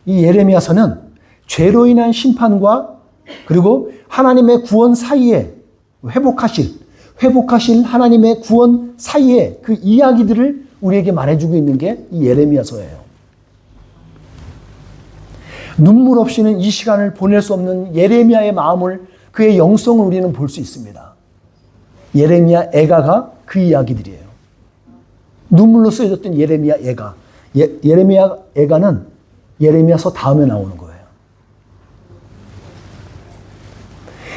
이 예레미야서는 죄로 인한 심판과 그리고 하나님의 구원 사이에 회복하실 하나님의 구원 사이에 그 이야기들을 우리에게 말해주고 있는 게 이 예레미야서예요. 눈물 없이는 이 시간을 보낼 수 없는 예레미야의 마음을, 그의 영성을 우리는 볼 수 있습니다. 예레미야 애가가 그 이야기들이에요. 눈물로 쓰여졌던 예레미야 애가. 예레미야 애가는 예레미야서 다음에 나오는 거예요.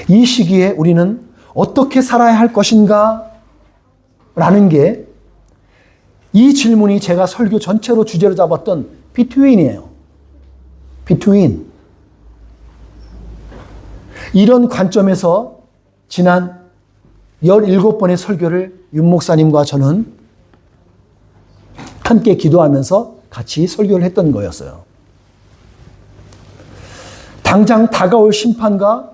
이 시기에 우리는 어떻게 살아야 할 것인가? 라는 게 이 질문이 제가 설교 전체로 주제로 잡았던 비트윈이에요. 비트윈. 이런 관점에서 지난 17번의 설교를 윤 목사님과 저는 함께 기도하면서 같이 설교를 했던 거였어요. 당장 다가올 심판과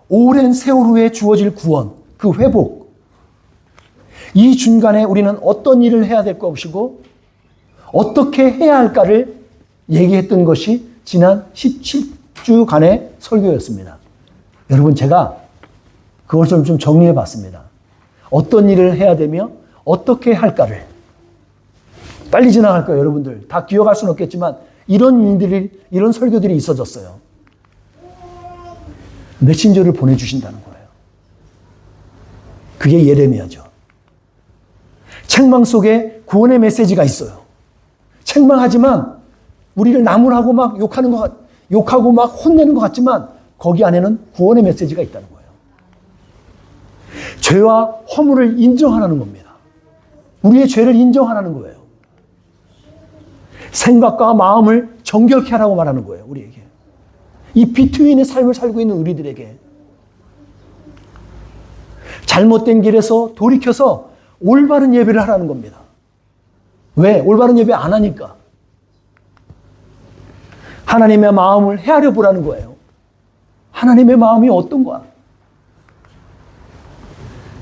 오랜 세월 후에 주어질 구원, 그 회복. 이 중간에 우리는 어떤 일을 해야 될 것이고 어떻게 해야 할까를 얘기했던 것이 지난 17주간의 설교였습니다. 여러분, 제가 그걸 좀 정리해 봤습니다. 어떤 일을 해야 되며 어떻게 할까를. 빨리 지나갈 거예요, 여러분들. 다 기억할 수는 없겠지만 이런 설교들이 있어졌어요. 메신저를 보내주신다는 거예요. 그게 예레미야죠. 책망 속에 구원의 메시지가 있어요. 책망하지만 우리를 나무라고 막 욕하고 막 혼내는 것 같지만 거기 안에는 구원의 메시지가 있다는 거예요. 죄와 허물을 인정하라는 겁니다. 우리의 죄를 인정하라는 거예요. 생각과 마음을 정결케 하라고 말하는 거예요, 우리에게. 이 비트윈의 삶을 살고 있는 우리들에게 잘못된 길에서 돌이켜서 올바른 예배를 하라는 겁니다. 왜? 올바른 예배 안 하니까. 하나님의 마음을 헤아려 보라는 거예요. 하나님의 마음이 어떤가?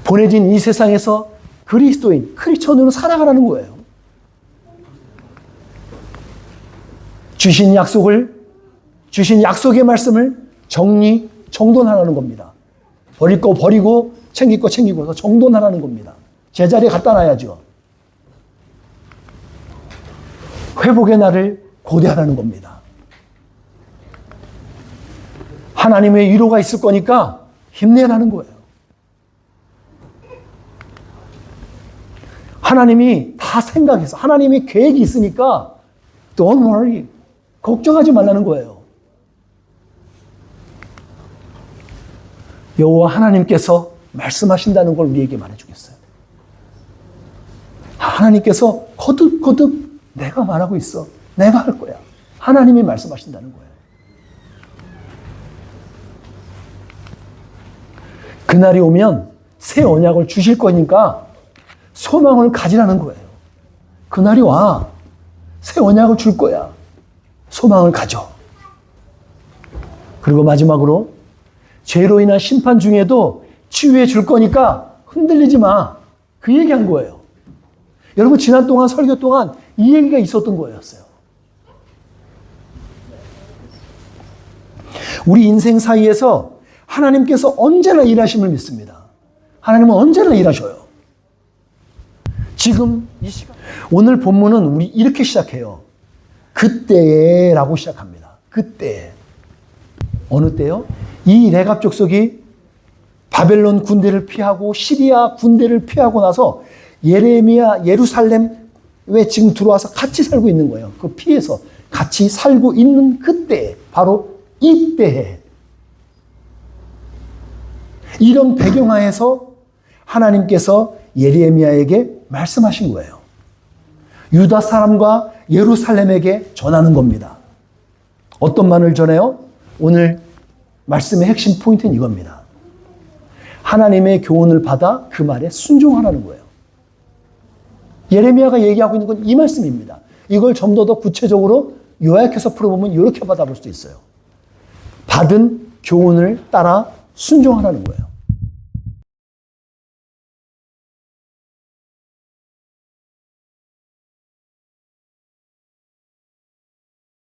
보내진 이 세상에서 그리스도인, 크리스천으로 살아가라는 거예요. 주신 약속의 말씀을 정돈하라는 겁니다. 버릴 거 버리고 챙길 거 챙기고 정돈하라는 겁니다. 제자리에 갖다 놔야죠. 회복의 날을 고대하라는 겁니다. 하나님의 위로가 있을 거니까 힘내라는 거예요. 하나님이 다 생각해서 하나님의 계획이 있으니까 don't worry. 걱정하지 말라는 거예요. 여호와 하나님께서 말씀하신다는 걸 우리에게 말해주겠어요. 하나님께서 거듭 내가 말하고 있어. 내가 할 거야. 하나님이 말씀하신다는 거예요. 그날이 오면 새 언약을 주실 거니까 소망을 가지라는 거예요. 그날이 와. 새 언약을 줄 거야. 소망을 가져. 그리고 마지막으로 죄로 인한 심판 중에도 치유해 줄 거니까 흔들리지 마. 그 얘기한 거예요. 여러분, 지난 동안 설교 동안 이 얘기가 있었던 거였어요. 우리 인생 사이에서 하나님께서 언제나 일하심을 믿습니다. 하나님은 언제나 일하셔요. 지금 이 시간, 오늘 본문은 우리 이렇게 시작해요. 그때라고 시작합니다. 그때. 어느 때요? 이 레갑 족속이 바벨론 군대를 피하고 시리아 군대를 피하고 나서 예레미야 예루살렘에 지금 들어와서 같이 살고 있는 거예요. 그 피해서 같이 살고 있는 그때, 바로 이때에 이런 배경하에서 하나님께서 예레미야에게 말씀하신 거예요. 유다 사람과 예루살렘에게 전하는 겁니다. 어떤 말을 전해요? 오늘 말씀의 핵심 포인트는 이겁니다. 하나님의 교훈을 받아 그 말에 순종하라는 거예요. 예레미야가 얘기하고 있는 건 이 말씀입니다. 이걸 좀 더 구체적으로 요약해서 풀어보면 이렇게 받아볼 수 있어요. 받은 교훈을 따라 순종하라는 거예요.